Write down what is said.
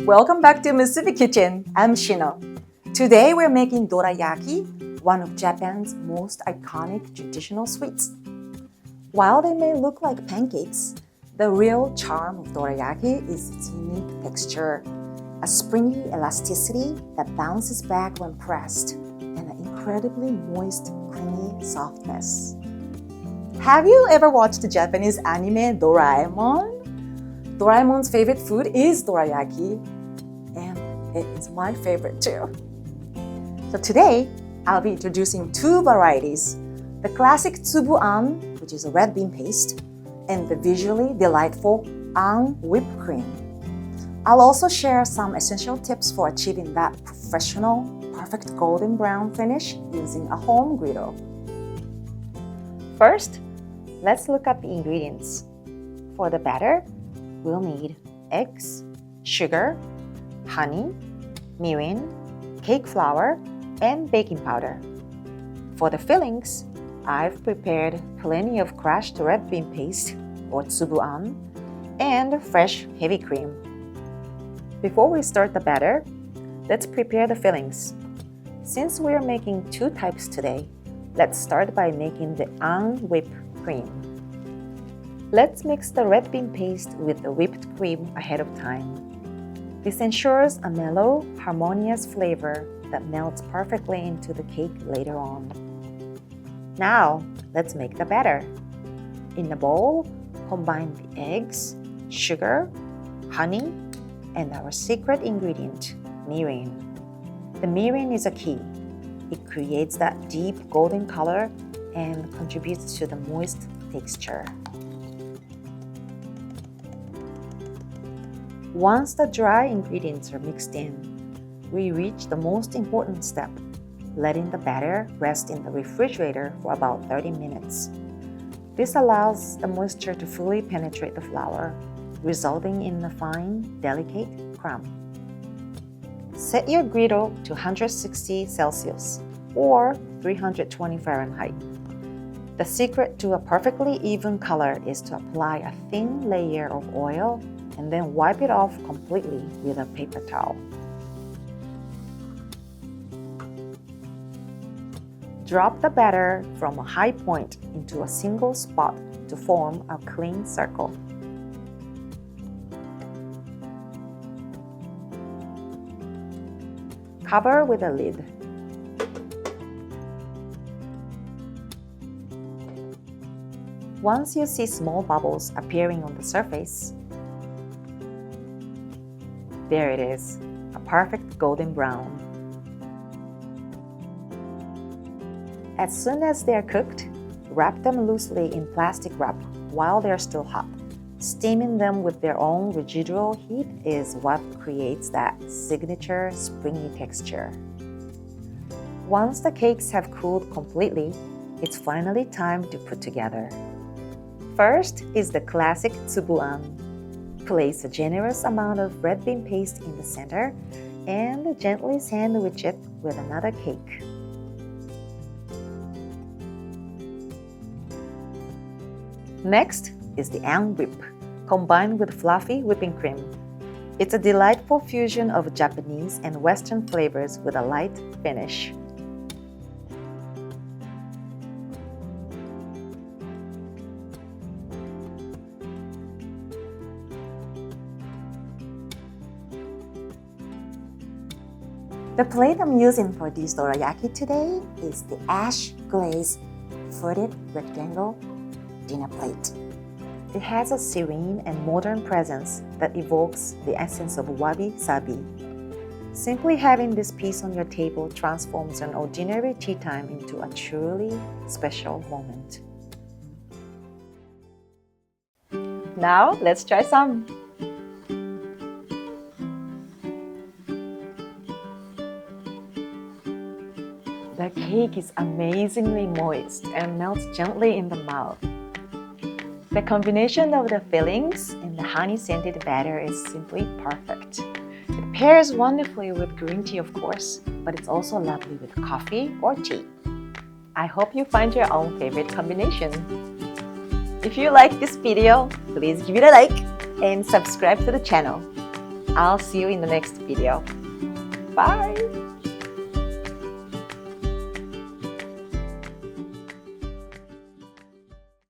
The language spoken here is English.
Welcome back to MUSUBI Kitchen. I'm Shino. Today we're making dorayaki, one of Japan's most iconic traditional sweets. While they may look like pancakes, the real charm of dorayaki is its unique texture, a springy elasticity that bounces back when pressed, and an incredibly moist, creamy softness. Have you ever watched the Japanese anime Doraemon? Doraemon's favorite food is dorayaki, and it is my favorite too. So today, I'll be introducing two varieties, the classic tsubuan, which is a red bean paste, and the visually delightful whipped cream. I'll also share some essential tips for achieving that professional, perfect golden brown finish using a home griddle. First, let's look at the ingredients. For the batter, we'll need eggs, sugar, honey, mirin, cake flour, and baking powder. For the fillings, I've prepared plenty of crushed red bean paste, or tsubuan, and fresh heavy cream. Before we start the batter, let's prepare the fillings. Since we're making two types today, let's start by making the whipped cream. Let's mix the red bean paste with the whipped cream ahead of time. This ensures a mellow, harmonious flavor that melts perfectly into the cake later on. Now, let's make the batter. In a bowl, combine the eggs, sugar, honey, and our secret ingredient, mirin. The mirin is a key. It creates that deep golden color and contributes to the moist texture. Once the dry ingredients are mixed in, we reach the most important step, letting the batter rest in the refrigerator for about 30 minutes. This allows the moisture to fully penetrate the flour, resulting in a fine, delicate crumb. Set your griddle to 160 Celsius or 320 Fahrenheit. The secret to a perfectly even color is to apply a thin layer of oil and then wipe it off completely with a paper towel. Drop the batter from a high point into a single spot to form a clean circle. Cover with a lid. Once you see small bubbles appearing on the surface, there it is, a perfect golden brown. As soon as they're cooked, wrap them loosely in plastic wrap while they're still hot. Steaming them with their own residual heat is what creates that signature springy texture. Once the cakes have cooled completely, it's finally time to put together. First is the classic tsubuan. Place a generous amount of red bean paste in the center and gently sandwich it with another cake. Next is the whip, combined with fluffy whipping cream. It's a delightful fusion of Japanese and Western flavors with a light finish. The plate I'm using for this dorayaki today is the ash glaze footed rectangle dinner plate. It has a serene and modern presence that evokes the essence of wabi-sabi. Simply having this piece on your table transforms an ordinary tea time into a truly special moment. Now, let's try some! The cake is amazingly moist and melts gently in the mouth. The combination of the fillings and the honey-scented batter is simply perfect. It pairs wonderfully with green tea, of course, but it's also lovely with coffee or tea. I hope you find your own favorite combination. If you like this video, please give it a like and subscribe to the channel. I'll see you in the next video. Bye!